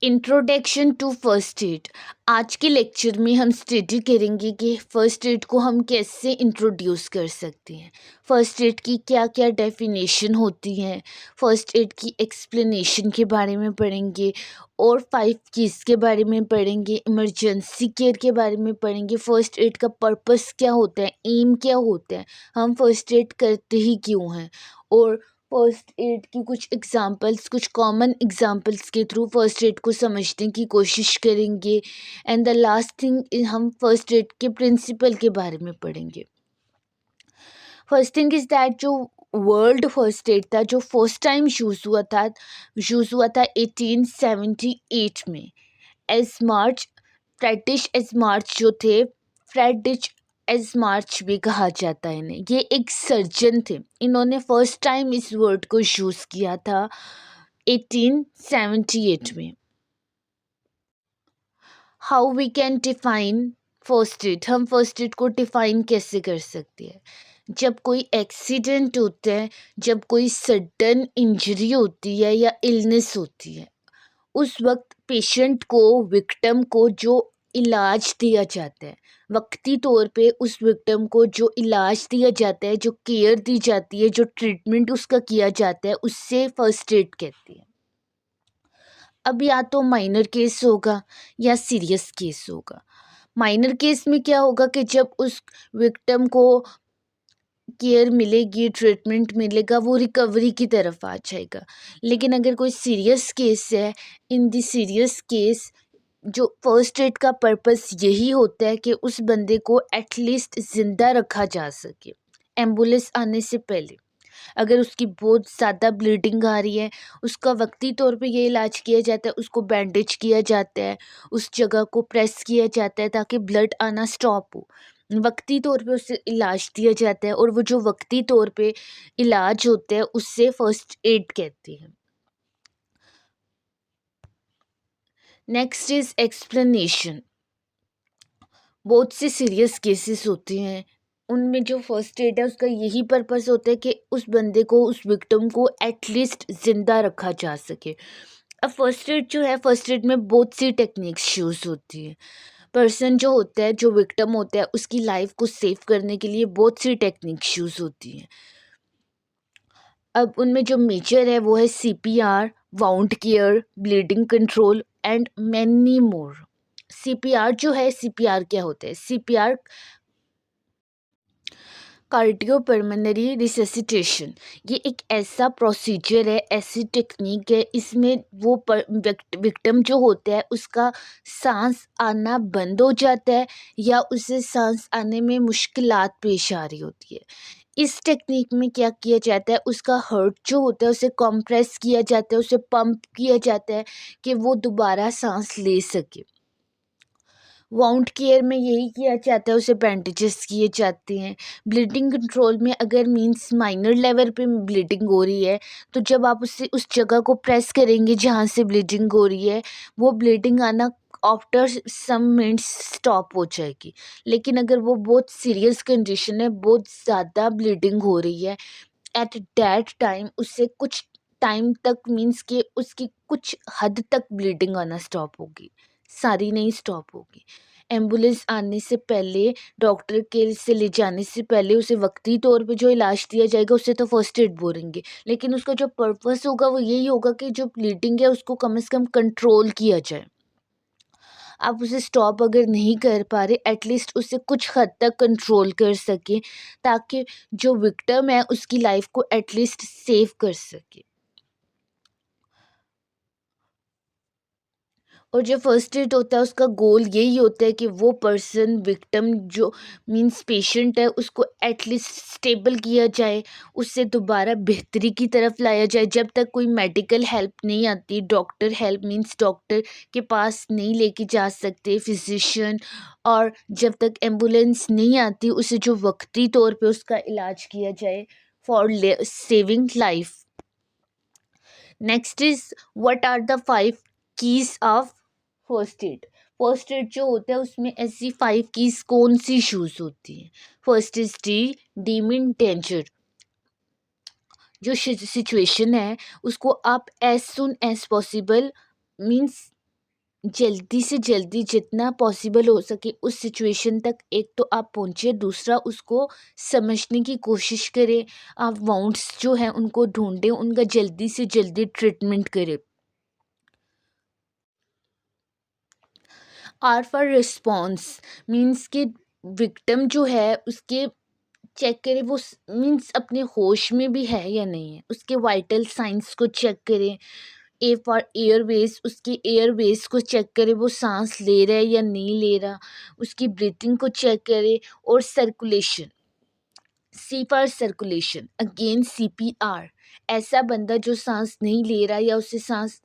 Introduction to first aid. आज के lecture में हम स्टडी करेंगे कि फर्स्ट एड को हम कैसे इंट्रोड्यूस कर सकते हैं, फर्स्ट एड की क्या क्या डेफिनेशन होती हैं, फर्स्ट एड की एक्सप्लेनेशन के बारे में पढ़ेंगे और 5 कीज़ के बारे में पढ़ेंगे, इमरजेंसी केयर के बारे में पढ़ेंगे, फर्स्ट एड का पर्पस क्या होता है, एम क्या होता है, हम फर्स्ट एड करते ही क्यों हैं, और फर्स्ट एड की कुछ एग्जांपल्स, कुछ कॉमन एग्जांपल्स के थ्रू फर्स्ट एड को समझने की कोशिश करेंगे। एंड द लास्ट थिंग, हम फर्स्ट एड के प्रिंसिपल के बारे में पढ़ेंगे। फर्स्ट थिंग इज़ दैट जो वर्ल्ड फर्स्ट एड था, जो फर्स्ट टाइम यूज़ हुआ था 1878 में। एज मार्च, फ्रेडरिश एज मार्च जो थे, फ्रेडरिच एज मार्च भी कहा जाता है इन्हें। ये एक सर्जन थे, इन्होंने फर्स्ट टाइम इस वर्ड को यूज़ किया था 1878 में। How we can define first aid, हम फर्स्ट एड को डिफाइन कैसे कर सकते हैं? जब कोई एक्सीडेंट होता है, जब कोई सडन इंजरी होती है या इलनेस होती है, उस वक्त पेशेंट को, विक्टिम को जो इलाज दिया जाता है, वक्ती तौर पे उस विक्टिम को जो इलाज दिया जाता है, जो केयर दी जाती है, जो ट्रीटमेंट उसका किया जाता है, उससे फर्स्ट एड कहते हैं। अब या तो माइनर केस होगा या सीरियस केस होगा। माइनर केस में क्या होगा कि जब उस विक्टिम को केयर मिलेगी, ट्रीटमेंट मिलेगा, वो रिकवरी की तरफ आ जाएगा। लेकिन अगर कोई सीरियस केस है, इन द सीरियस केस जो फर्स्ट एड का पर्पस यही होता है कि उस बंदे को एटलीस्ट ज़िंदा रखा जा सके एम्बुलेंस आने से पहले। अगर उसकी बहुत ज़्यादा ब्लीडिंग आ रही है, उसका वक्ती तौर पे ये इलाज किया जाता है, उसको बैंडेज किया जाता है, उस जगह को प्रेस किया जाता है ताकि ब्लड आना स्टॉप हो। वक्ती तौर पे उसे इलाज दिया जाता है, और वो जो वक्ती तौर पे इलाज होता है उससे फर्स्ट एड कहते हैं। Next is explanation. बहुत से सीरियस केसेस होते हैं, उनमें जो फर्स्ट एड है उसका यही पर्पस होता है कि उस बंदे को, उस विक्टिम को एटलीस्ट ज़िंदा रखा जा सके। अब फर्स्ट एड जो है, फर्स्ट एड में बहुत सी टेक्निक्स यूज़ होती है। पर्सन जो होता है, जो विक्टिम होता है, उसकी लाइफ को सेव करने के लिए बहुत सी टेक्निक्स यूज़ होती हैं। अब उनमें जो मेजर है वो है CPR, wound care, bleeding control and many more. CPR जो है, CPR क्या होता है? CPR cardiopulmonary resuscitation. ये एक ऐसा प्रोसीजर है, ऐसी टेक्निक है, इसमें वो विक्टिम जो होता है उसका सांस आना बंद हो जाता है या उसे सांस आने में मुश्किलात पेश आ रही होती है। इस टेक्निक में क्या किया जाता है, उसका हार्ट जो होता है उसे कंप्रेस किया जाता है, उसे पंप किया जाता है कि वो दोबारा सांस ले सके। वाउंड केयर में यही किया जाता है, उसे बैंडेजेस किए जाते हैं। ब्लीडिंग कंट्रोल में अगर मींस माइनर लेवल पे ब्लीडिंग हो रही है, तो जब आप उससे उस जगह को प्रेस करेंगे जहाँ से ब्लीडिंग हो रही है, वो ब्लीडिंग आना आफ्टर सम मिनट्स स्टॉप हो जाएगी। लेकिन अगर वो बहुत सीरियस कंडीशन है, बहुत ज़्यादा ब्लीडिंग हो रही है, एट दैट टाइम उससे कुछ टाइम तक, मीन्स कि उसकी कुछ हद तक ब्लीडिंग आना स्टॉप होगी, सारी नहीं स्टॉप होगी। एम्बुलेंस आने से पहले, डॉक्टर के से ले जाने से पहले उसे वक्ती तौर पे जो इलाज दिया जाएगा उसे तो फर्स्ट एड बोलेंगे, लेकिन उसका जो पर्पस होगा वो यही होगा कि जो ब्लीडिंग है उसको कम से कम कंट्रोल किया जाए। आप उसे स्टॉप अगर नहीं कर पा रहे, एटलीस्ट उसे कुछ हद तक कंट्रोल कर सकें, ताकि जो विक्टिम है उसकी लाइफ को एटलीस्ट सेव कर सके। और जो फर्स्ट एड होता है उसका गोल यही होता है कि वो पर्सन, विक्टिम जो मीन्स पेशेंट है, उसको एटलीस्ट स्टेबल किया जाए, उससे दोबारा बेहतरी की तरफ लाया जाए। जब तक कोई मेडिकल हेल्प नहीं आती, डॉक्टर हेल्प मीन्स डॉक्टर के पास नहीं लेके जा सकते फिजिशियन, और जब तक एम्बुलेंस नहीं आती, उसे जो वक्ती तौर पे उसका इलाज किया जाए for saving life. Next is, what are the 5 keys of first aid. First aid जो होता है उसमें ऐसी 5 कीज कौन सी यूज होती हैं? First is D mean danger. जो सिचुएशन है उसको आप as soon as possible, means जल्दी से जल्दी जितना पॉसिबल हो सके उस सिचुएशन तक एक तो आप पहुँचे, दूसरा उसको समझने की कोशिश करें। आप वाउंड्स जो हैं उनको ढूँढें, उनका जल्दी से जल्दी ट्रीटमेंट करें। आर फॉर रिस्पॉन्स मीन्स कि विक्टिम जो है उसके चेक करें वो मीन्स अपने होश में भी है या नहीं है, उसके वाइटल साइंस को चेक करें। ए फॉर एयरवेज, उसकी एयरवेज को चेक करें, वो सांस ले रहा है या नहीं ले रहा, उसकी ब्रीथिंग को चेक करें। और circulation, C for circulation, again CPR, ऐसा बंदा जो सांस नहीं ले रहा या उसे सांस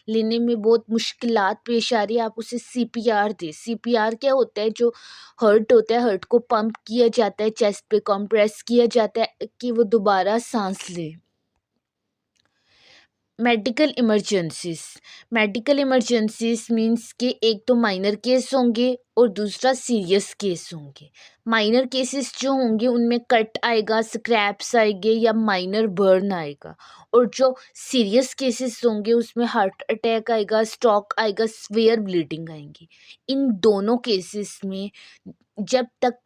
लेने में बहुत मुश्किलात पेश आ रही है, आप उसे CPR दें। CPR क्या होता है, जो हर्ट होता है, हर्ट को पंप किया जाता है, चेस्ट पे कंप्रेस किया जाता है कि वो दोबारा सांस ले। Medical emergencies, medical emergencies means कि एक तो माइनर केस होंगे और दूसरा सीरियस केस होंगे। माइनर केसेस जो होंगे उनमें कट आएगा, स्क्रैप्स आएंगे या माइनर बर्न आएगा, और जो सीरियस केसेस होंगे उसमें हार्ट अटैक आएगा, स्ट्रोक आएगा, सीवियर ब्लीडिंग आएंगी। इन दोनों केसेस में जब तक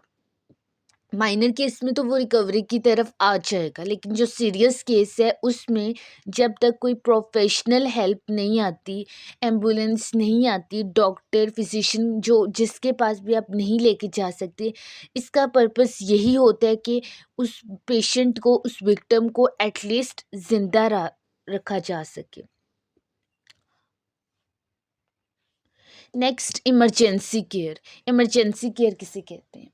माइनर केस में तो वो रिकवरी की तरफ आ जाएगा, लेकिन जो सीरियस केस है उसमें जब तक कोई प्रोफेशनल हेल्प नहीं आती, एम्बुलेंस नहीं आती, डॉक्टर फिजिशियन जो जिसके पास भी आप नहीं लेके जा सकते, इसका पर्पस यही होता है कि उस पेशेंट को, उस विक्टिम को एटलीस्ट जिंदा रखा जा सके। Next, emergency care. Emergency care किसे कहते हैं?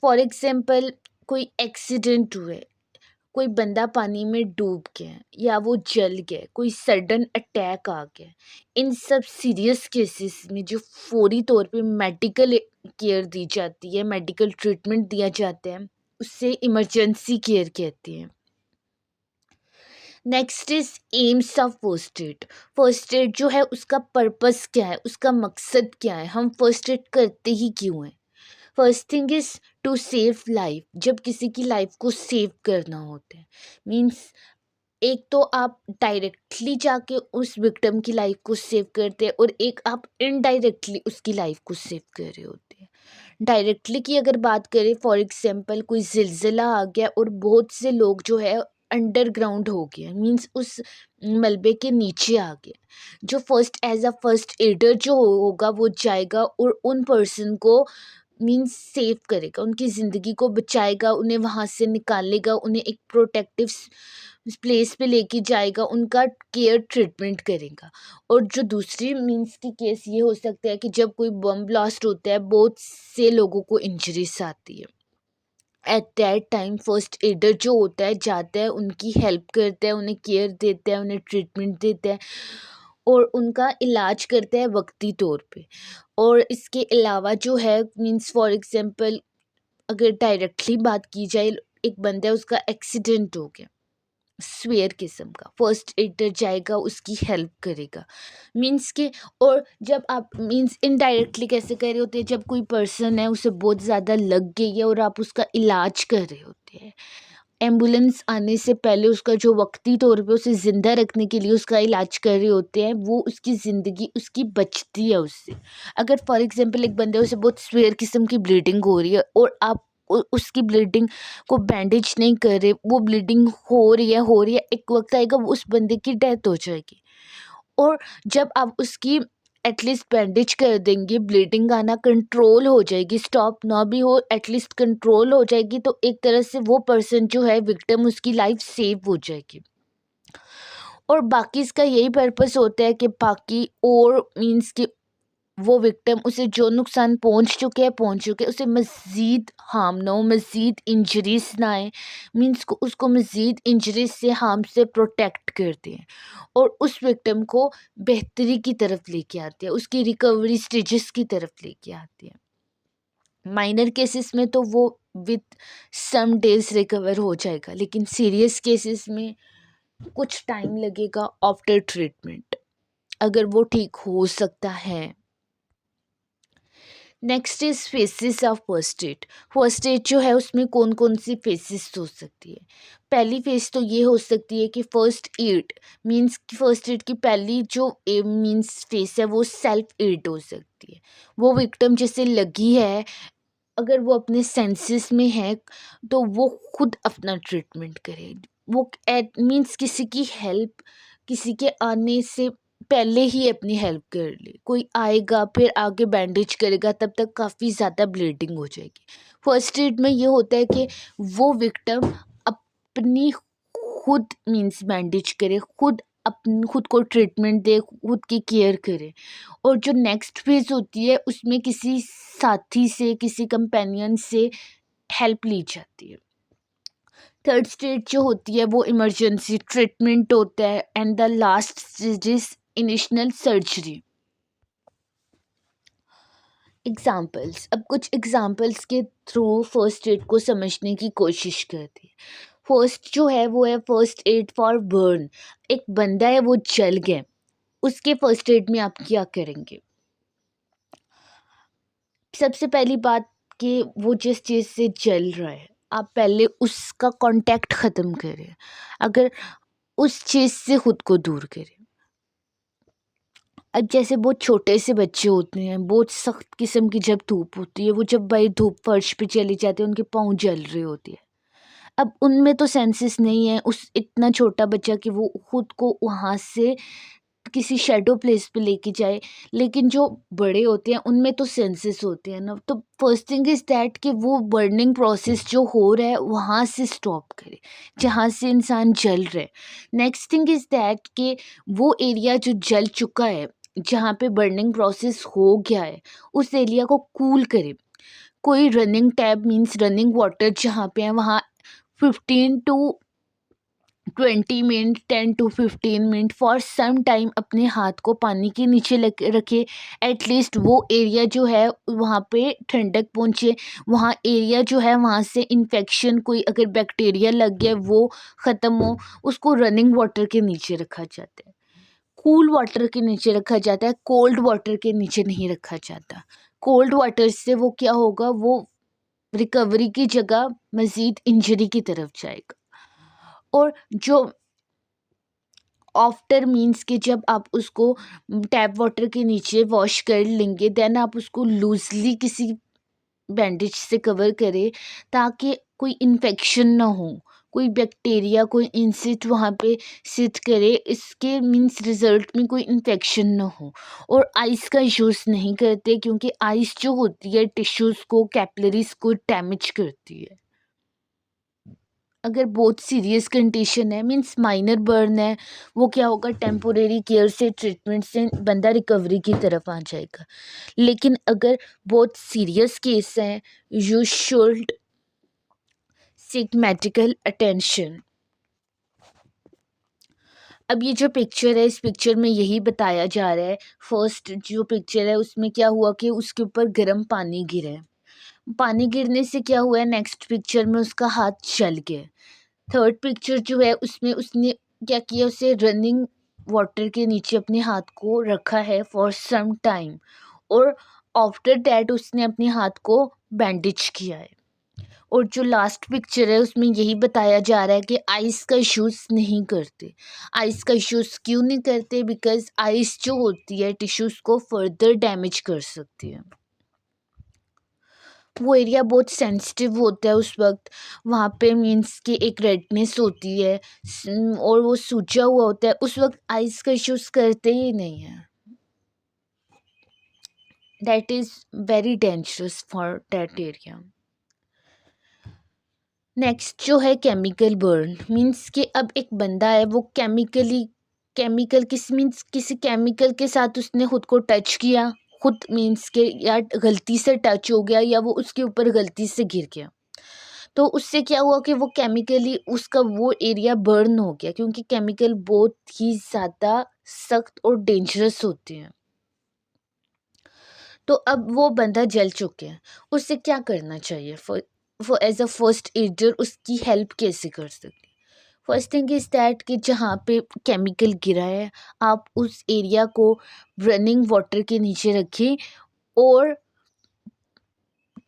फॉर एग्जाम्पल, कोई एक्सीडेंट हुए, कोई बंदा पानी में डूब गया या वो जल गया, कोई सडन अटैक आ गया, इन सब सीरियस केसेस में जो फौरी तौर पे मेडिकल केयर दी जाती है, मेडिकल ट्रीटमेंट दिया जाता है, उससे इमरजेंसी केयर कहते हैं। Next is AIIMS of first aid. First aid जो है उसका पर्पस क्या है, उसका मकसद क्या है, हम फर्स्ट एड करते ही क्यों हैं? First thing is to save life, जब किसी की लाइफ को सेव करना होता है, मीन्स एक तो आप डायरेक्टली जाके उस विक्टिम की लाइफ को सेव करते हैं और एक आप इनडायरेक्टली उसकी लाइफ को सेव कर रहे होते हैं। डायरेक्टली की अगर बात करें, फॉर एग्जांपल कोई ज़िलज़िला आ गया और बहुत से लोग जो है अंडरग्राउंड हो गए, मीन्स उस मलबे के नीचे आ गए, जो first as a first aider जो होगा वो जाएगा और उन पर्सन को मीन्स सेव करेगा, उनकी ज़िंदगी को बचाएगा, उन्हें वहाँ से निकालेगा, उन्हें एक प्रोटेक्टिव प्लेस पे लेके जाएगा, उनका केयर ट्रीटमेंट करेगा। और जो दूसरी मीन्स की केस ये हो सकता है कि जब कोई बम ब्लास्ट होता है, बहुत से लोगों को इंजरीज आती है, at that time first aider जो होता है जाता है, उनकी हेल्प करता है, उन्हें केयर देता है, उन्हें ट्रीटमेंट देता है और उनका इलाज करता है वक्ती तौर पे। और इसके अलावा जो है मीन्स फॉर एग्जांपल, अगर डायरेक्टली बात की जाए, एक बंदा है उसका एक्सीडेंट हो गया, स्वेयर किस्म का, फर्स्ट एडर जाएगा, उसकी हेल्प करेगा, मीन्स के। और जब आप मीन्स इनडायरेक्टली कैसे कर रहे होते हैं, जब कोई पर्सन है उसे बहुत ज़्यादा लग गई है और आप उसका इलाज कर रहे होते हैं, एम्बुलेंस आने से पहले उसका जो वक्ती तौर पे उसे ज़िंदा रखने के लिए उसका इलाज कर रहे होते हैं, वो उसकी ज़िंदगी उसकी बचती है उससे। अगर फॉर एग्जांपल एक बंदे उसे बहुत स्वेयर किस्म की ब्लीडिंग हो रही है और आप उसकी ब्लीडिंग को बैंडेज नहीं कर रहे, वो ब्लीडिंग हो रही है, एक वक्त आएगा वो उस बंदे की डेथ हो जाएगी। और जब आप उसकी एटलीस्ट बैंडेज कर देंगे, ब्लीडिंग आना कंट्रोल हो जाएगी, स्टॉप ना भी हो एटलीस्ट कंट्रोल हो जाएगी, तो एक तरह से वो पर्सन जो है विक्टिम, उसकी लाइफ सेव हो जाएगी। और बाकी इसका यही पर्पस होता है कि बाकी और मीन्स कि वो विक्टिम, उसे जो नुकसान पहुंच चुके उसे मज़ीद हार्म ना हो, मज़ीद इंजरीज ना आए, मीन्स को उसको मज़ीद इंजरीज से, हार्म से प्रोटेक्ट करते हैं और उस विक्टिम को बेहतरी की तरफ लेके आते हैं, उसकी रिकवरी स्टेजेस की तरफ लेके आते हैं। माइनर केसेस में तो वो विद सम डेज रिकवर हो जाएगा, लेकिन सीरियस केसेस में कुछ टाइम लगेगा आफ्टर ट्रीटमेंट, अगर वो ठीक हो सकता है। Next is faces of first aid. First aid जो है उसमें कौन कौन सी फेसेस हो सकती है। पहली फेस तो ये हो सकती है कि first aid means first aid की पहली जो मीन्स फेस है वो सेल्फ एड हो सकती है। वो विक्टिम जैसे लगी है, अगर वो अपने सेंसेस में है तो वो खुद अपना ट्रीटमेंट करे। वो मीन्स किसी की हेल्प, किसी के आने से पहले ही अपनी हेल्प कर ले। कोई आएगा फिर आगे बैंडेज करेगा, तब तक काफ़ी ज़्यादा ब्लीडिंग हो जाएगी। फर्स्ट एड में ये होता है कि वो विक्टिम अपनी खुद मीन्स बैंडेज करे, खुद अपन खुद को ट्रीटमेंट दे, खुद की केयर करे। और जो नेक्स्ट फेज़ होती है उसमें किसी साथी से, किसी कंपेनियन से हेल्प ली जाती है। थर्ड स्टेज जो होती है वो इमरजेंसी ट्रीटमेंट होता है and the last stage is initial surgery. Examples, अब कुछ एग्जाम्पल्स के थ्रू फर्स्ट एड को समझने की कोशिश करते हैं। फर्स्ट जो है वो है फर्स्ट एड फॉर बर्न। एक बंदा है वो जल गया, उसके फर्स्ट एड में आप क्या करेंगे। सबसे पहली बात कि वो जिस चीज़ से जल रहा है आप पहले उसका कांटेक्ट ख़त्म करें, अगर उस चीज़ से खुद को दूर करें। अब जैसे बहुत छोटे से बच्चे होते हैं, बहुत सख्त किस्म की जब धूप होती है, वो जब भाई धूप फर्श पे चले जाते हैं, उनके पाँव जल रहे होते हैं। अब उनमें तो सेंसेस नहीं है, उस इतना छोटा बच्चा कि वो खुद को वहाँ से किसी शैडो प्लेस पे लेके जाए। लेकिन जो बड़े होते हैं उनमें तो सेंसेस होते हैं ना, तो फर्स्ट थिंग इज़ दैट कि वो बर्निंग प्रोसेस जो हो रहा है वहाँ से स्टॉप करे जहाँ से इंसान जल रहा है। नेक्स्ट थिंग इज़ दैट कि वो एरिया जो जल चुका है, जहाँ पे बर्निंग प्रोसेस हो गया है, उस एरिया को कूल करे। कोई running tap means running water जहाँ पे है वहाँ 15 to 20 minute 10 to 15 minute for some time अपने हाथ को पानी के नीचे रखे। एटलीस्ट वो एरिया जो है वहाँ पे ठंडक पहुँचे, वहाँ एरिया जो है वहाँ से इन्फेक्शन, कोई अगर बैक्टीरिया लग गया वो ख़त्म हो। उसको रनिंग वाटर के नीचे रखा जाता है, कूल वाटर के नीचे रखा जाता है, कोल्ड वाटर के नीचे नहीं रखा जाता। कोल्ड वाटर से वो क्या होगा, वो रिकवरी की जगह मज़ीद इंजरी की तरफ जाएगा। और जो आफ्टर मीन्स कि जब आप उसको टैप वाटर के नीचे वॉश कर लेंगे, देन आप उसको लूजली किसी बैंडेज से कवर करें ताकि कोई इन्फेक्शन ना हो, कोई बैक्टीरिया, कोई इंसेक्ट वहाँ पे सिट करे, इसके मीन्स रिजल्ट में कोई इन्फेक्शन ना हो। और आइस का यूज़ नहीं करते क्योंकि आइस जो होती है टिश्यूज़ को, कैपिलरीज को डैमेज करती है। अगर बहुत सीरियस कंडीशन है मीन्स माइनर बर्न है, वो क्या होगा, टेम्पोरेरी केयर से, ट्रीटमेंट से बंदा रिकवरी की तरफ आ जाएगा। लेकिन अगर बहुत सीरियस केस है, you should seek medical attention. अब ये जो पिक्चर है, इस पिक्चर में यही बताया जा रहा है। फर्स्ट जो पिक्चर है उसमें क्या हुआ कि उसके ऊपर गर्म पानी गिरा है, पानी गिरने से क्या हुआ है, नेक्स्ट पिक्चर में उसका हाथ जल गया। थर्ड पिक्चर जो है उसमें उसने क्या किया, उसे रनिंग वाटर के नीचे अपने हाथ को रखा है फॉर सम टाइम, और आफ्टर दैट उसने अपने हाथ को बैंडेज किया है। और जो लास्ट पिक्चर है उसमें यही बताया जा रहा है कि आइस का यूज़ नहीं करते। आइस का यूज़ क्यों नहीं करते, बिकॉज आइस जो होती है टिश्यूज़ को फर्दर डैमेज कर सकती है। वो एरिया बहुत सेंसिटिव होता है उस वक्त, वहाँ पे मीन्स कि एक रेडनेस होती है और वो सूजा हुआ होता है, उस वक्त आइस का यूज़ करते ही नहीं है। That is very dangerous for that area. Next जो है केमिकल बर्न, मीन्स कि अब एक बंदा है वो केमिकल मीन्स किसी केमिकल के साथ उसने खुद को टच किया, खुद मीन्स के या गलती से टच हो गया या वो उसके ऊपर गलती से गिर गया, तो उससे क्या हुआ कि वो केमिकली उसका वो एरिया बर्न हो गया, क्योंकि केमिकल बहुत ही ज़्यादा सख्त और डेंजरस होते हैं। तो अब वो बंदा जल चुके हैं, उससे क्या करना चाहिए, for as a first aider उसकी हेल्प कैसे कर सकते। फर्स्ट थिंग इज़ दैट कि जहाँ पे केमिकल गिरा है आप उस एरिया को रनिंग वाटर के नीचे रखें और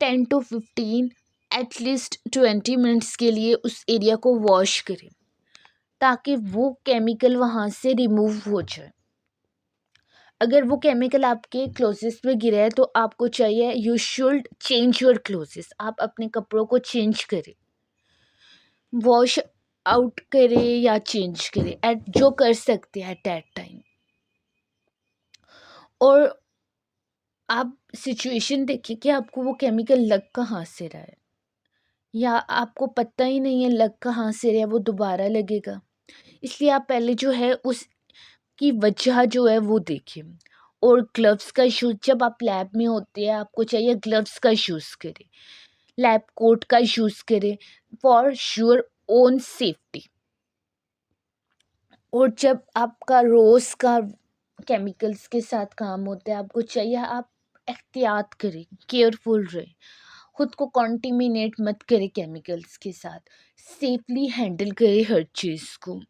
10 to 15 एटलीस्ट 20 मिनट्स के लिए उस एरिया को वॉश करें ताकि वो केमिकल वहाँ से रिमूव हो जाए। अगर वो केमिकल आपके क्लोथेस पे गिरा है तो आपको चाहिए you should change your clothes, आप अपने कपड़ों को चेंज करें, वॉश आउट करें या चेंज करें एट जो कर सकते हैं एट दैट टाइम। और आप सिचुएशन देखिए कि आपको वो केमिकल लग कहाँ से रहा है, या आपको पता ही नहीं है लग कहाँ से रहा है, वो दोबारा लगेगा। इसलिए आप पहले जो है उसकी वजह जो है वो देखिए। और ग्लव्स का यूज़, जब आप लैब में होते हैं आपको चाहिए ग्लव्स का यूज़ करें, लैब कोट का यूज़ करें फॉर श्योर ओन सेफ्टी। और जब आपका रोज़ का केमिकल्स के साथ काम होता है आपको चाहिए आप एहतियात करें, केयरफुल रहें, खुद को कॉन्टिमिनेट मत करें केमिकल्स के साथ, सेफली हैंडल करें हर चीज़ को।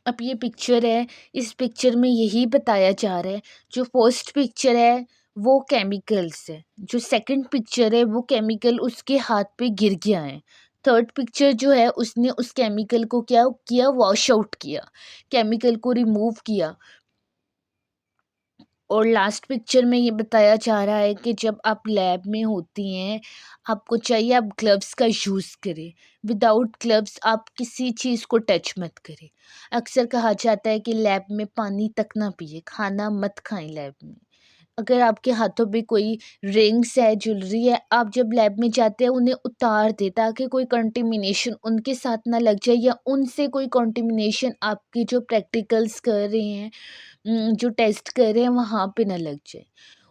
अब ये पिक्चर है, इस पिक्चर में यही बताया जा रहा है, जो फर्स्ट पिक्चर है वो केमिकल्स है, जो सेकंड पिक्चर है वो केमिकल उसके हाथ पे गिर गया है, थर्ड पिक्चर जो है उसने उस केमिकल को क्या किया, वॉश आउट किया, केमिकल को रिमूव किया। और लास्ट पिक्चर में ये बताया जा रहा है कि जब आप लैब में होती हैं आपको चाहिए आप ग्लव्स का यूज़ करें, विदाउट ग्लव्स आप किसी चीज़ को टच मत करें। अक्सर कहा जाता है कि लैब में पानी तक ना पिए, खाना मत खाएं लैब में। अगर आपके हाथों पे कोई रिंग्स है, ज्वेलरी है, आप जब लैब में जाते हैं उन्हें उतार दें ताकि कोई कंटेमिनेशन उनके साथ ना लग जाए, या उनसे कोई कंटेमिनेशन आपकी जो प्रैक्टिकल्स कर रहे हैं, जो टेस्ट कर रहे हैं वहाँ पे ना लग जाए।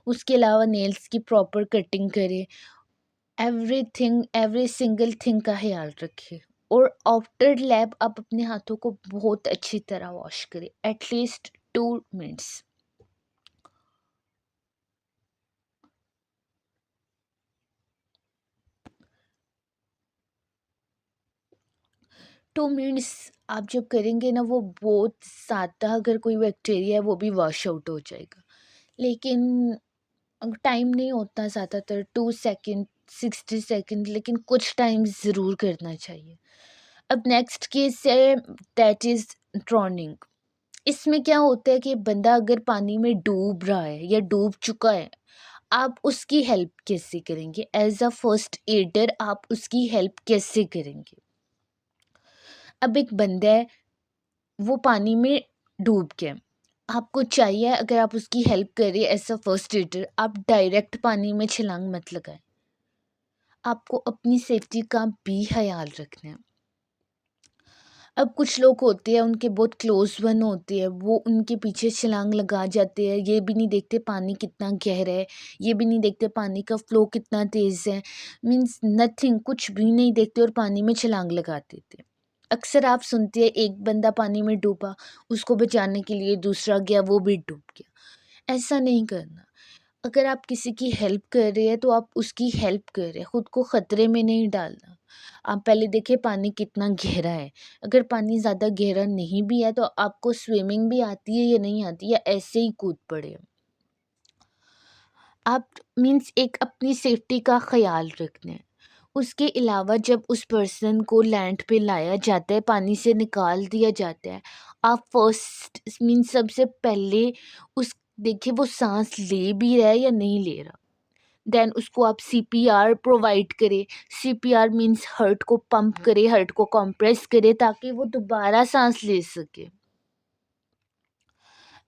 उसके अलावा नेल्स की प्रॉपर कटिंग करें, एवरीथिंग एवरी सिंगल थिंग का ख्याल रखें। और आफ्टर लैब आप अपने हाथों को बहुत अच्छी तरह वॉश करें एटलीस्ट 2 मिनट्स। 2 मिनट्स आप जब करेंगे ना वो बहुत ज़्यादा, अगर कोई बैक्टीरिया है वो भी वॉश आउट हो जाएगा। लेकिन टाइम नहीं होता ज़्यादातर, 2 सेकेंड 60 सेकेंड, लेकिन कुछ टाइम ज़रूर करना चाहिए। अब नेक्स्ट केस है, दैट इज़ ड्रॉनिंग। इसमें क्या होता है कि बंदा अगर पानी में डूब रहा है या डूब चुका है, आप उसकी हेल्प कैसे करेंगे, एज अ फर्स्ट एडर आप उसकी हेल्प कैसे करेंगे। अब एक बंदा है वो पानी में डूब गया, आपको चाहिए अगर आप उसकी हेल्प करें एज अ फर्स्ट एडर, आप डायरेक्ट पानी में छलांग मत लगाएं, आपको अपनी सेफ्टी का भी ख्याल रखना है। अब कुछ लोग होते हैं उनके बहुत क्लोज वन होते हैं, वो उनके पीछे छलांग लगा जाते हैं, ये भी नहीं देखते पानी कितना गहरा है, ये भी नहीं देखते पानी का फ्लो कितना तेज़ है, मीन्स नथिंग, कुछ भी नहीं देखते और पानी में छलांग लगा देते हैं। अक्सर आप सुनते हैं एक बंदा पानी में डूबा, उसको बचाने के लिए दूसरा गया, वो भी डूब गया। ऐसा नहीं करना। अगर आप किसी की हेल्प कर रहे हैं तो आप उसकी हेल्प कर रहे हैं, खुद को ख़तरे में नहीं डालना। आप पहले देखिए पानी कितना गहरा है, अगर पानी ज़्यादा गहरा नहीं भी है तो आपको स्विमिंग भी आती है या नहीं आती, या ऐसे ही कूद पड़े। आप मीन्स एक अपनी सेफ्टी का ख़्याल रखना है। उसके अलावा जब उस पर्सन को लैंड पे लाया जाता है, पानी से निकाल दिया जाता है, आप फर्स्ट मीन्स सबसे पहले उस देखिए वो साँस ले भी रहा है या नहीं ले रहा। देन उसको आप सीपीआर प्रोवाइड करें। सीपीआर मीन्स हार्ट को पंप करें, हार्ट को कंप्रेस करें ताकि वो दोबारा साँस ले सके।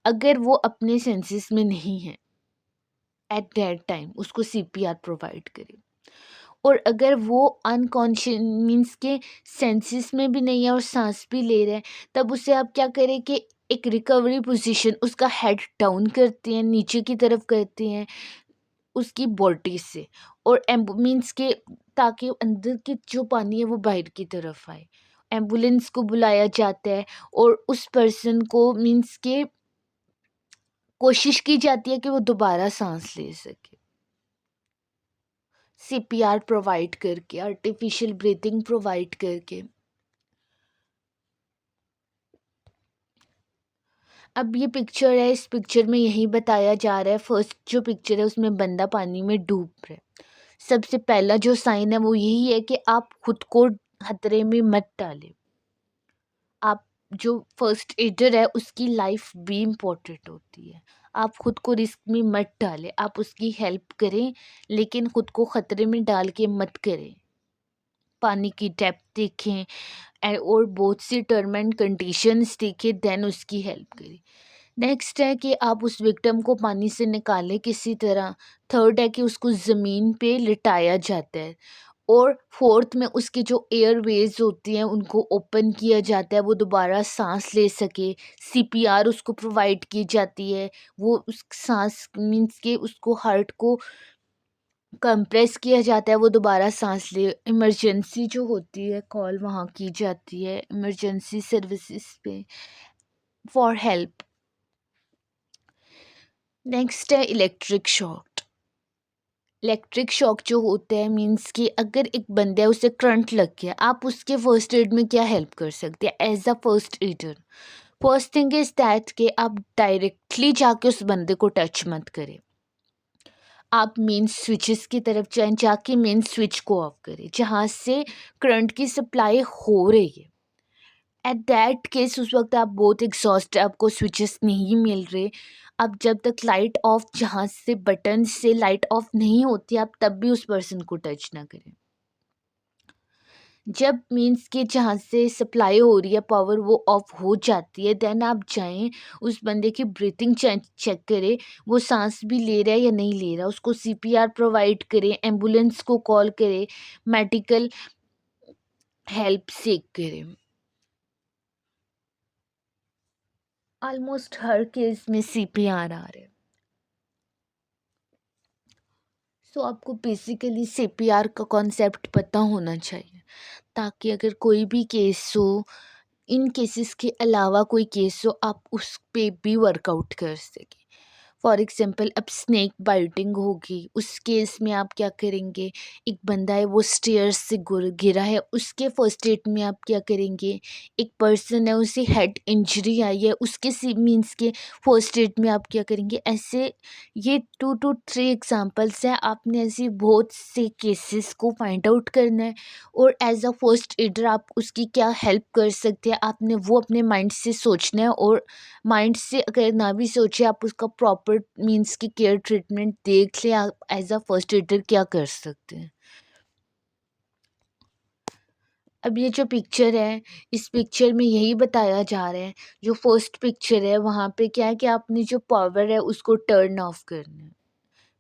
अगर वो अपने सेंसेस में नहीं है एट दैट टाइम उसको सीपीआर प्रोवाइड करें। और अगर वो अनकॉन्शियस मीन्स के सेंसेस में भी नहीं है और सांस भी ले रहे हैं, तब उसे आप क्या करें कि एक रिकवरी पोजीशन, उसका हेड डाउन करते हैं, नीचे की तरफ करते हैं उसकी बॉडी से, और मीन्स के ताकि अंदर की जो पानी है वो बाहर की तरफ आए। एम्बुलेंस को बुलाया जाता है और उस पर्सन को मीन्स के कोशिश की जाती है कि वो दोबारा सांस ले सके, सीपीआर प्रोवाइड करके, आर्टिफिशियल ब्रीथिंग प्रोवाइड करके। अब ये पिक्चर है, इस पिक्चर में यही बताया जा रहा है, फर्स्ट जो पिक्चर है उसमें बंदा पानी में डूब रहा है। सबसे पहला जो साइन है वो यही है कि आप खुद को खतरे में मत डालें। आप जो फर्स्ट एडर है उसकी लाइफ भी इम्पोर्टेंट होती है। आप खुद को रिस्क में मत डालें, आप उसकी हेल्प करें लेकिन खुद को खतरे में डाल के मत करें। पानी की डेप्थ देखें और बहुत सी टर्म एंड कंडीशंस देखें, देन उसकी हेल्प करें। नेक्स्ट है कि आप उस विक्टिम को पानी से निकालें किसी तरह। थर्ड है कि उसको ज़मीन पे लिटाया जाता है। और फोर्थ में उसकी जो एयरवेज होती हैं उनको ओपन किया जाता है, वो दोबारा सांस ले सके। सीपीआर उसको प्रोवाइड की जाती है, वो उस सांस मीन्स के उसको हार्ट को कंप्रेस किया जाता है, वो दोबारा सांस ले। इमरजेंसी जो होती है कॉल वहाँ की जाती है इमरजेंसी सर्विसेज पे फॉर हेल्प। नेक्स्ट है इलेक्ट्रिक शॉक। इलेक्ट्रिक शॉक जो होता है मीन्स कि अगर एक बंदे है उसे करंट लग गया, आप उसके फर्स्ट एड में क्या हेल्प कर सकते हैं as a first aider. First thing is that कि आप डायरेक्टली जाके उस बंदे को टच मत करें। आप मेन स्विचेस की तरफ जाएं, जाके मेन स्विच को ऑफ करें जहाँ से करंट की सप्लाई हो रही है। एट दैट केस उस वक्त आप बहुत एग्जॉस्ट है, आपको स्विचेस नहीं मिल रहे। अब जब तक लाइट ऑफ, जहाँ से बटन से लाइट ऑफ नहीं होती, आप तब भी उस पर्सन को टच ना करें। जब मीन्स कि जहाँ से सप्लाई हो रही है पावर वो ऑफ हो जाती है, देन आप जाएं उस बंदे की ब्रीथिंग चेक करें, वो सांस भी ले रहा है या नहीं ले रहा, उसको सीपीआर प्रोवाइड करें, एम्बुलेंस को कॉल करें, मेडिकल हेल्प सीख करें। ऑलमोस्ट हर केस में सीपीआर आ रहा है। सो आपको बेसिकली सीपीआर का कॉन्सेप्ट पता होना चाहिए, ताकि अगर कोई भी केस हो, इन केसेस के अलावा कोई केस हो, आप उस पे भी वर्कआउट कर सकें। फॉर एग्जाम्पल अब स्नेक बाइटिंग होगी, उस केस में आप क्या करेंगे। एक बंदा है वो स्टेयर्स से गिरा है, उसके फर्स्ट एड में आप क्या करेंगे। एक पर्सन है उसे हेड इंजरी आई है, उसके मीन्स के फर्स्ट एड में आप क्या करेंगे। ऐसे ये 2 to 3 एग्जाम्पल्स हैं, आपने ऐसे बहुत से केसेस को फाइंड आउट करना है और एज अ फर्स्ट एडर आप उसकी क्या हेल्प कर सकते हैं, आपने वो अपने माइंड से सोचना है। और माइंड से अगर ना भी सोचे, आप उसका प्रॉपर मीन्स की केयर ट्रीटमेंट देख लें, आप एज अ फर्स्ट एडर क्या कर सकते हैं। अब ये जो पिक्चर है, इस पिक्चर में यही बताया जा रहा है, जो फर्स्ट पिक्चर है वहाँ पे क्या है कि आपने जो पावर है उसको टर्न ऑफ करना है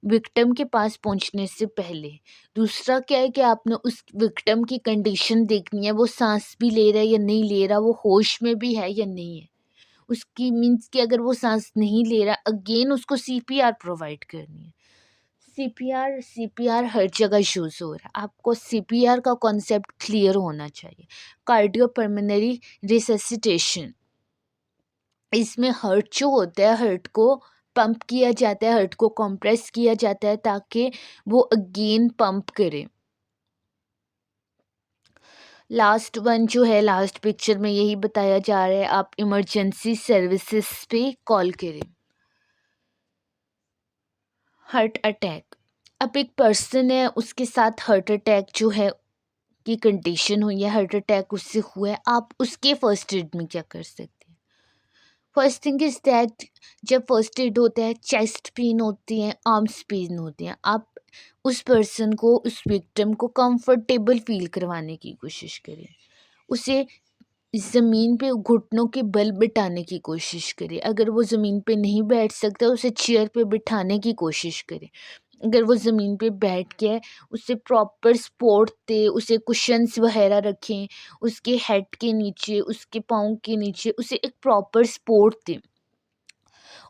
विक्टिम के पास पहुंचने से पहले। दूसरा क्या है कि आपने उस विक्टिम की कंडीशन देखनी है, वो सांस भी ले रहा है या नहीं ले रहा, वो होश में भी है या नहीं है। उसकी मीन्स कि अगर वो सांस नहीं ले रहा, अगेन उसको सीपीआर प्रोवाइड करनी है। सीपीआर हर जगह यूज़ हो रहा है, आपको सीपीआर का कॉन्सेप्ट क्लियर होना चाहिए। कार्डियोपल्मोनरी रिससिटेशन, इसमें हर्ट जो होता है, हर्ट को पंप किया जाता है, हर्ट को कंप्रेस किया जाता है ताकि वो अगेन पंप करे। लास्ट वन जो है, लास्ट पिक्चर में यही बताया जा रहा है, आप इमरजेंसी सर्विसेज पे कॉल करें। हार्ट अटैक, अब एक पर्सन है उसके साथ हार्ट अटैक जो है की कंडीशन हुई है, हार्ट अटैक उससे हुआ है, आप उसके फर्स्ट एड में क्या कर सकते हैं। फर्स्ट थिंग इज दैट जब फर्स्ट एड होता है, चेस्ट पेन होती है, आर्म्स पेन होते हैं, आप उस पर्सन को, उस विक्टिम को कंफर्टेबल फील करवाने की कोशिश करें। उसे ज़मीन पे घुटनों के बल बिठाने की कोशिश करें। अगर वो ज़मीन पे नहीं बैठ सकता, उसे चेयर पे बिठाने की कोशिश करें। अगर वो ज़मीन पे बैठ गया है, उसे प्रॉपर सपोर्ट दें, उसे कुशन्स वगैरह रखें, उसके हेड के नीचे, उसके पाँव के नीचे उसे एक प्रॉपर सपोर्ट दें।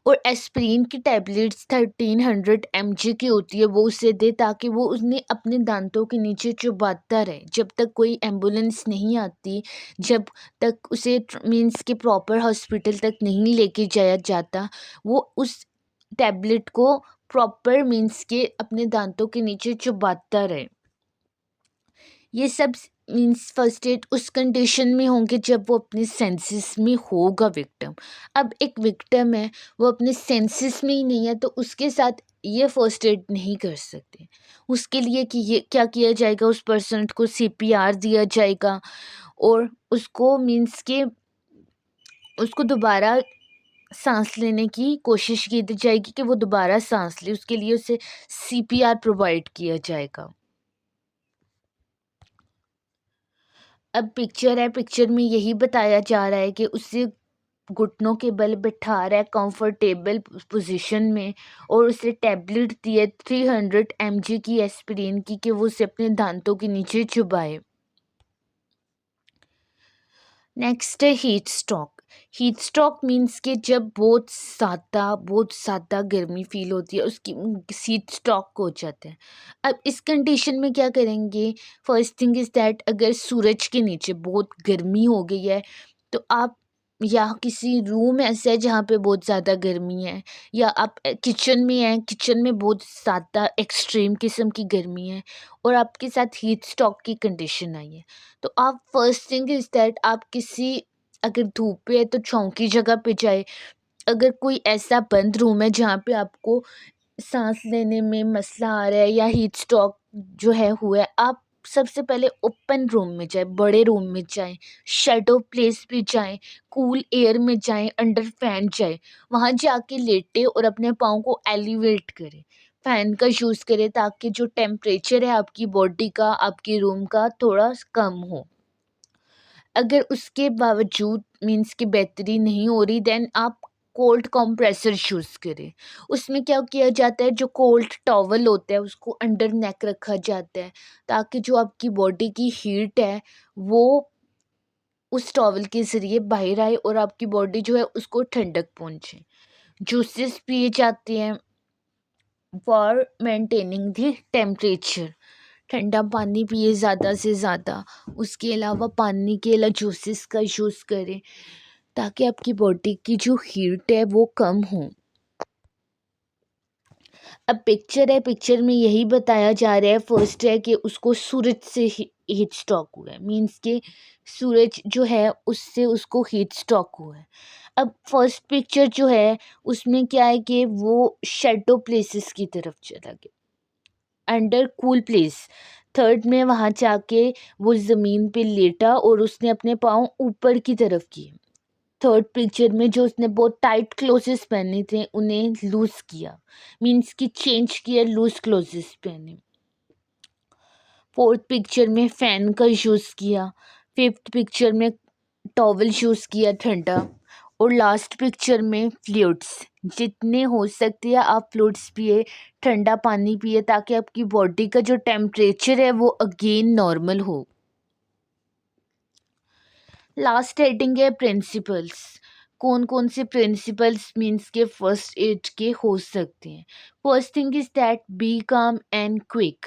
और एस्प्रिन की टैबलेट्स 1300 mg की होती है, वो उसे दे ताकि वो उसने अपने दांतों के नीचे चुबाता रहे जब तक कोई एम्बुलेंस नहीं आती, जब तक उसे मीन्स के प्रॉपर हॉस्पिटल तक नहीं लेके जाया जाता। वो उस टैबलेट को प्रॉपर मीन्स के अपने दांतों के नीचे चुबाता रहे। ये सब मीन्स फर्स्ट एड उस कंडीशन में होंगे जब वो अपने सेंसेस में होगा विक्टिम। अब एक विक्टिम है, वो अपने सेंसेस में ही नहीं है, तो उसके साथ ये फर्स्ट एड नहीं कर सकते। उसके लिए कि ये क्या किया जाएगा, उस पर्सन को सीपीआर दिया जाएगा और उसको मीन्स के उसको दोबारा सांस लेने की कोशिश की जाएगी कि वो दोबारा सांस ले, उसके लिए उसे सीपीआर प्रोवाइड किया जाएगा। अब पिक्चर है, पिक्चर में यही बताया जा रहा है कि उसे घुटनों के बल बिठा रहा है कंफर्टेबल पोजीशन में और उसे टैबलेट दी है 300 mg की एस्पिरिन की कि वो उसे अपने दांतों के नीचे चुबाए। नेक्स्ट है heat stroke. Heat stroke means कि जब बहुत ज़्यादा गर्मी फील होती है, उसकी हीट स्ट्रोक हो जाते हैं। अब इस कंडीशन में क्या करेंगे, फर्स्ट थिंग इज़ दैट अगर सूरज के नीचे बहुत गर्मी हो गई है तो आप या किसी रूम ऐसा है जहाँ पे बहुत ज़्यादा गर्मी है, या आप किचन में हैं, किचन में बहुत ज़्यादा एक्सट्रीम किस्म की गर्मी है और आपके साथ हीट स्ट्रोक की कंडीशन आई है, तो आप फर्स्ट थिंग इज़ दैट आप किसी अगर धूप पे है तो छाँव की जगह पे जाए। अगर कोई ऐसा बंद रूम है जहाँ पे आपको सांस लेने में मसला आ रहा है या हीट स्ट्रोक जो है हुआ है, आप सबसे पहले ओपन रूम में जाएं, बड़े रूम में जाएं, शैडो प्लेस पे जाएं, कूल एयर में जाएं, अंडर फैन जाएं, वहाँ जाके लेटे और अपने पाँव को एलिवेट करें, फैन का यूज़ करें ताकि जो टेम्परेचर है आपकी बॉडी का, आपके रूम का थोड़ा कम हो। अगर उसके बावजूद मीन्स कि बेहतरी नहीं हो रही, देन आप कोल्ड कंप्रेसर यूज़ करें। उसमें क्या किया जाता है, जो कोल्ड टॉवल होता है उसको अंडर नेक रखा जाता है ताकि जो आपकी बॉडी की हीट है वो उस टॉवल के ज़रिए बाहर आए और आपकी बॉडी जो है उसको ठंडक पहुँचे। जूसेस पिए जाते हैं फॉर मेंटेनिंग द टेम्परेचर। ठंडा पानी पिए ज़्यादा से ज़्यादा। उसके अलावा पानी के अलावा जूसेस का यूज़ करें ताकि आपकी बॉडी की जो हीट है वो कम हो। अब पिक्चर है, पिक्चर में यही बताया जा रहा है, फर्स्ट है कि उसको सूरज से हीट स्ट्रोक हुआ है, मीन्स के सूरज जो है उससे उसको हीट स्ट्रोक हुआ है। अब फर्स्ट पिक्चर जो है उसमें क्या है कि वो शैडो प्लेसेस की तरफ चला गया, अंडर कूल प्लेस। थर्ड में वहाँ जाके वो ज़मीन पे लेटा और उसने अपने पाँव ऊपर की तरफ किए। थर्ड पिक्चर में जो उसने बहुत टाइट क्लोथ्स पहने थे उन्हें लूज़ किया, मीन्स कि चेंज किया, लूज़ क्लोथ्स पहने। फोर्थ पिक्चर में फ़ैन का यूज़ किया। फिफ्थ पिक्चर में टॉवल यूज़ किया ठंडा। और लास्ट पिक्चर में फ्लूइड्स, जितने हो सकते हैं आप फ्लूइड्स पिए, ठंडा पानी पिए ताकि आपकी बॉडी का जो टेम्परेचर है वो अगेन नॉर्मल हो। लास्ट हेडिंग है प्रिंसिपल्स। कौन कौन से प्रिंसिपल्स मीन्स के फर्स्ट एड के हो सकते हैं। First thing is that be calm and quick.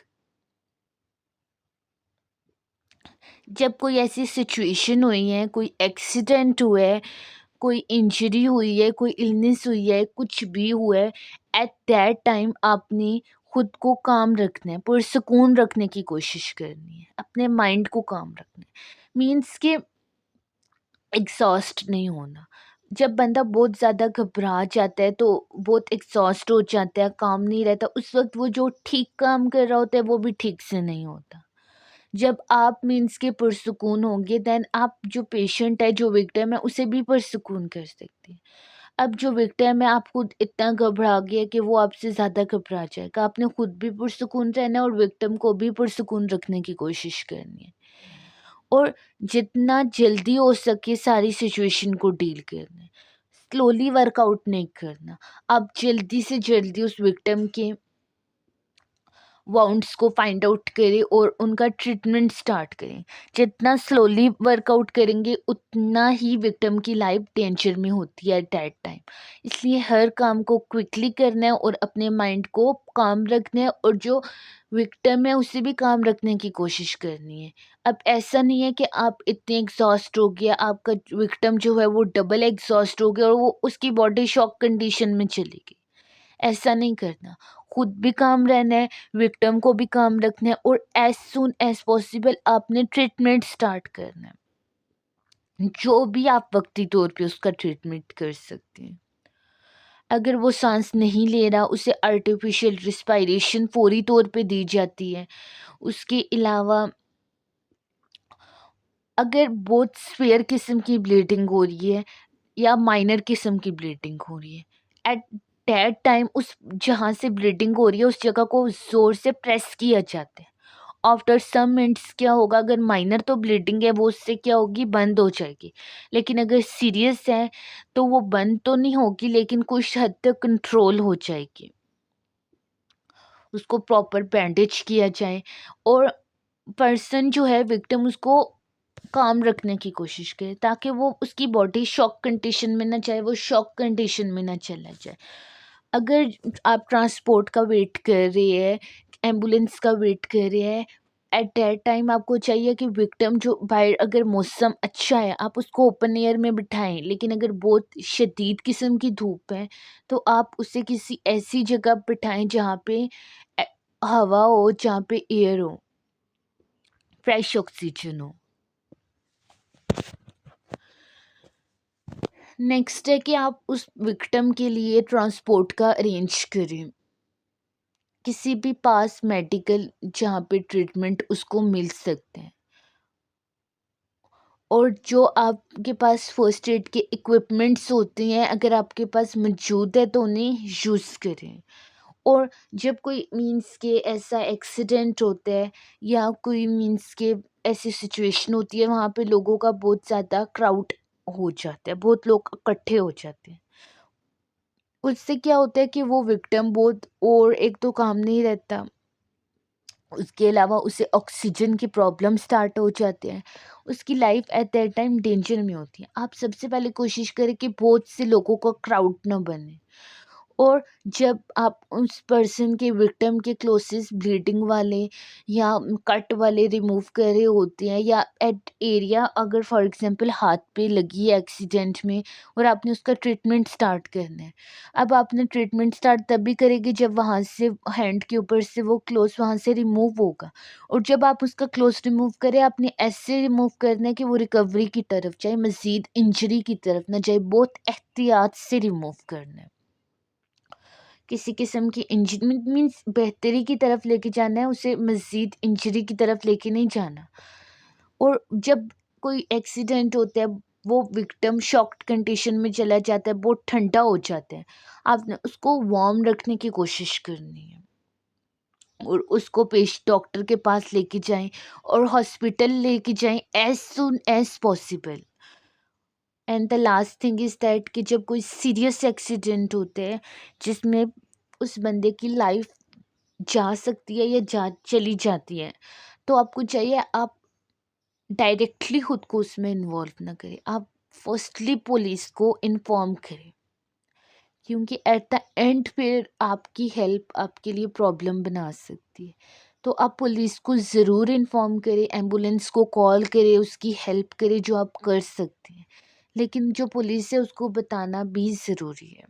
जब कोई ऐसी सिचुएशन हुई है, कोई एक्सीडेंट हुआ है, कोई इंजरी हुई है, कोई इलनेस हुई है, कुछ भी हुआ है, एट दैट टाइम आपने खुद को काम रखना है, पुरसकून रखने की कोशिश करनी है, अपने माइंड को काम रखना है, मीन्स के एग्जॉस्ट नहीं होना। जब बंदा बहुत ज़्यादा घबरा जाता है तो बहुत एग्जॉस्ट हो जाता है, काम नहीं रहता, उस वक्त वो जो ठीक काम कर रहा होता है वो भी ठीक से नहीं होता। जब आप मीन्स के पुरसकून होंगे देन आप जो पेशेंट है, जो विक्टिम है, उसे भी पुरसकून कर सकते हैं। अब जो विक्टिम है, आप खुद इतना घबरा गया कि वो आपसे ज़्यादा घबरा जाएगा, आपने खुद भी पुरसकून रहना है और विक्टिम को भी पुरसकून रखने की कोशिश करनी है और जितना जल्दी हो सके सारी सिचुएशन को डील करना है। स्लोली वर्कआउट नहीं करना। आप जल्दी से जल्दी उस विक्टिम के वाउंड्स को फाइंड आउट करें और उनका ट्रीटमेंट स्टार्ट करें। जितना स्लोली वर्कआउट करेंगे उतना ही विक्टिम की लाइफ डेंजर में होती है एट दैट टाइम। इसलिए हर काम को क्विकली करना है और अपने माइंड को काम रखना है और जो विक्टिम है उसे भी काम रखने की कोशिश करनी है। अब ऐसा नहीं है कि आप इतने एग्जॉस्ट हो गया, आपका विक्टिम जो है वो डबल एग्जॉस्ट हो गया और वो उसकी बॉडी शॉक कंडीशन में चली गई। ऐसा नहीं करना। खुद भी काम रहना है, विक्टिम को भी काम रखना है, और एज सून एज पॉसिबल आपने ट्रीटमेंट स्टार्ट करना है, जो भी आप वक्ती तौर पे उसका ट्रीटमेंट कर सकते हैं। अगर वो सांस नहीं ले रहा, उसे आर्टिफिशियल रिस्पायरेशन फौरी तौर पे दी जाती है। उसके अलावा अगर बहुत स्पेयर किस्म की ब्लीडिंग हो रही है या माइनर किस्म की ब्लीडिंग हो रही है, एट दैट टाइम उस जहाँ से ब्लीडिंग हो रही है उस जगह को ज़ोर से प्रेस किया जाता है। आफ्टर सम मिनट्स क्या होगा, अगर माइनर तो ब्लीडिंग है वो उससे क्या होगी, बंद हो जाएगी। लेकिन अगर सीरियस है तो वो बंद तो नहीं होगी, लेकिन कुछ हद तक कंट्रोल हो जाएगी। उसको प्रॉपर बैंडेज किया जाए और पर्सन जो है विक्टिम उसको काम रखने की कोशिश करे, ताकि वो उसकी बॉडी शॉक कंडीशन में ना जाए, वो शॉक कंडीशन में ना चला जाए। अगर आप ट्रांसपोर्ट का वेट कर रहे हैं, एम्बुलेंस का वेट कर रहे हैं, एट दैट टाइम आपको चाहिए कि विक्टिम जो बाहर, अगर मौसम अच्छा है आप उसको ओपन एयर में बिठाएं, लेकिन अगर बहुत शदीद किस्म की धूप है तो आप उसे किसी ऐसी जगह बिठाएं जहाँ पे ए- हवा हो, जहाँ पे एयर हो, फ्रेश ऑक्सीजन हो। नेक्स्ट है कि आप उस विक्टिम के लिए ट्रांसपोर्ट का अरेंज करें, किसी भी पास मेडिकल जहाँ पे ट्रीटमेंट उसको मिल सकते हैं, और जो आपके पास फर्स्ट एड के इक्विपमेंट्स होते हैं अगर आपके पास मौजूद है तो उन्हें यूज़ करें। और जब कोई मीन्स के ऐसा एक्सीडेंट होता है या कोई मीन्स के ऐसी सिचुएशन होती है वहाँ पे लोगों का बहुत ज़्यादा क्राउड हो जाता है, बहुत लोग इकट्ठे हो जाते हैं, उससे क्या होता है कि वो विक्टिम बहुत, और एक तो काम नहीं रहता, उसके अलावा उसे ऑक्सीजन की प्रॉब्लम स्टार्ट हो जाते हैं, उसकी life at that time danger में होती है। आप सबसे पहले कोशिश करें कि बहुत से लोगों का क्राउड ना बने, और जब आप उस पर्सन के विक्टिम के क्लोसेस ब्लीडिंग वाले या कट वाले रिमूव कर रहे होते हैं, या एट एरिया अगर फॉर एग्जांपल हाथ पे लगी है एक्सीडेंट में और आपने उसका ट्रीटमेंट स्टार्ट करना है, अब आपने ट्रीटमेंट स्टार्ट तभी करेंगे जब वहाँ से हैंड के ऊपर से वो क्लोज वहाँ से रिमूव होगा, और जब आप उसका क्लोज रिमूव करें आपने ऐसे रिमूव करना है कि वो रिकवरी की तरफ जाए, मज़ीद इंजरी की तरफ ना जाए, बहुत एहतियात से रिमूव करना है। किसी किस्म की इंजरी मीन्स बेहतरी की तरफ लेके जाना है, उसे मज़ीद इंजरी की तरफ लेके नहीं जाना। और जब कोई एक्सीडेंट होता है वो विक्टिम शॉक्ड कंडीशन में चला जाता है, बहुत ठंडा हो जाता है, आपने उसको वार्म रखने की कोशिश करनी है और उसको पेश डॉक्टर के पास लेके जाएं और हॉस्पिटल लेके जाएं as soon as possible. And the last thing is that कि जब कोई सीरियस एक्सीडेंट होते हैं जिसमें उस बंदे की लाइफ जा सकती है या जा चली जाती है, तो आपको चाहिए आप डायरेक्टली खुद को उसमें इन्वॉल्व ना करें, आप फर्स्टली पुलिस को इन्फॉर्म करें, क्योंकि एट द एंड फिर आपकी हेल्प आपके लिए प्रॉब्लम बना सकती है। तो आप पुलिस को ज़रूर इन्फॉर्म करें, एम्बुलेंस को कॉल करें, उसकी हेल्प करें जो आप कर सकते हैं, लेकिन जो पुलिस है उसको बताना भी ज़रूरी है।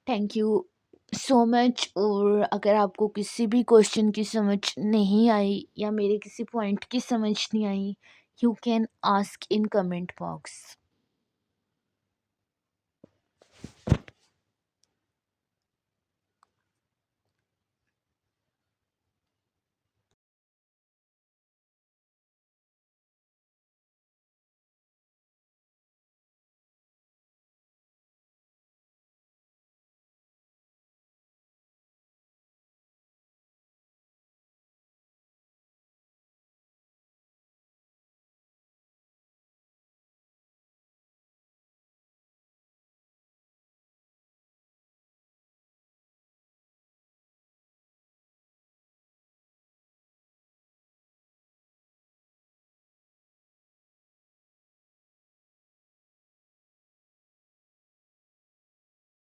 Thank you so much. और अगर आपको किसी भी क्वेश्चन की समझ नहीं आई या मेरे किसी पॉइंट की समझ नहीं आई, you can ask in comment box.